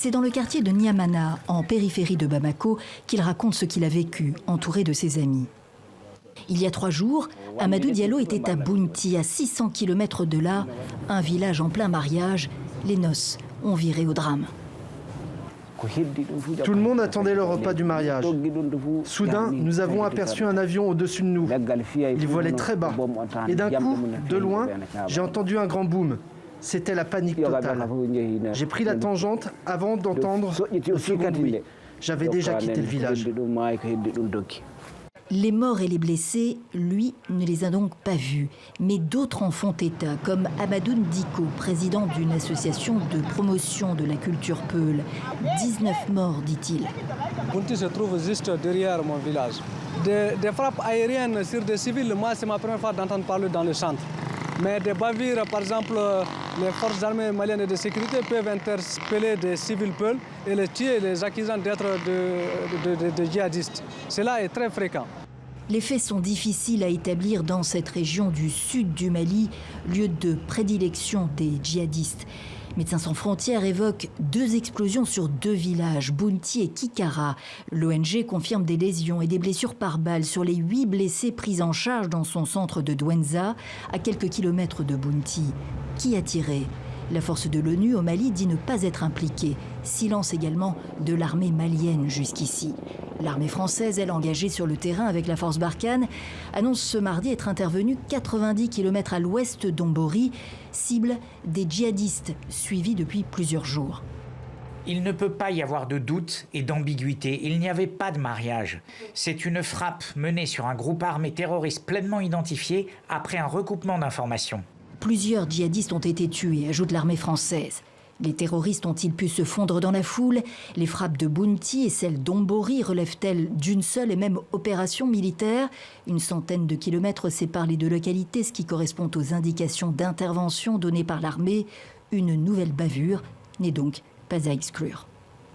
C'est dans le quartier de Niamana, en périphérie de Bamako, qu'il raconte ce qu'il a vécu, entouré de ses amis. Il y a 3 jours, Amadou Diallo était à Bounti, à 600 km de là, un village en plein mariage. Les noces ont viré au drame. Tout le monde attendait le repas du mariage. Soudain, nous avons aperçu un avion au-dessus de nous. Il volait très bas. Et d'un coup, de loin, j'ai entendu un grand boom. C'était la panique totale. J'ai pris la tangente avant d'entendre le second bruit. J'avais déjà quitté le village. Les morts et les blessés, lui, ne les a donc pas vus. Mais d'autres en font état, comme Amadou Ndiko, président d'une association de promotion de la culture peul. 19 morts, dit-il. Bounti se trouve juste derrière mon village. Des frappes aériennes sur des civils, moi, c'est ma première fois d'entendre parler dans le centre. Mais des bavures, par exemple, les forces armées maliennes et de sécurité peuvent interpeller des civils peuls et les tuer, les accusant d'être de djihadistes. Cela est très fréquent. Les faits sont difficiles à établir dans cette région du sud du Mali, lieu de prédilection des djihadistes. Médecins sans frontières évoque 2 explosions sur 2 villages, Bounti et Kikara. L'ONG confirme des lésions et des blessures par balle sur les 8 blessés pris en charge dans son centre de Douenza, à quelques kilomètres de Bounti. Qui a tiré ? La force de l'ONU au Mali dit ne pas être impliquée. Silence également de l'armée malienne jusqu'ici. L'armée française, elle, engagée sur le terrain avec la force Barkhane, annonce ce mardi être intervenue 90 km à l'ouest d'Ombori, cible des djihadistes suivis depuis plusieurs jours. Il ne peut pas y avoir de doute et d'ambiguïté. Il n'y avait pas de mariage. C'est une frappe menée sur un groupe armé terroriste pleinement identifié après un recoupement d'informations. Plusieurs djihadistes ont été tués, ajoute l'armée française. Les terroristes ont-ils pu se fondre dans la foule? Les frappes de Bounti et celles d'Ombori relèvent-elles d'une seule et même opération militaire? Une centaine de kilomètres séparent les 2 localités, ce qui correspond aux indications d'intervention données par l'armée. Une nouvelle bavure n'est donc pas à exclure.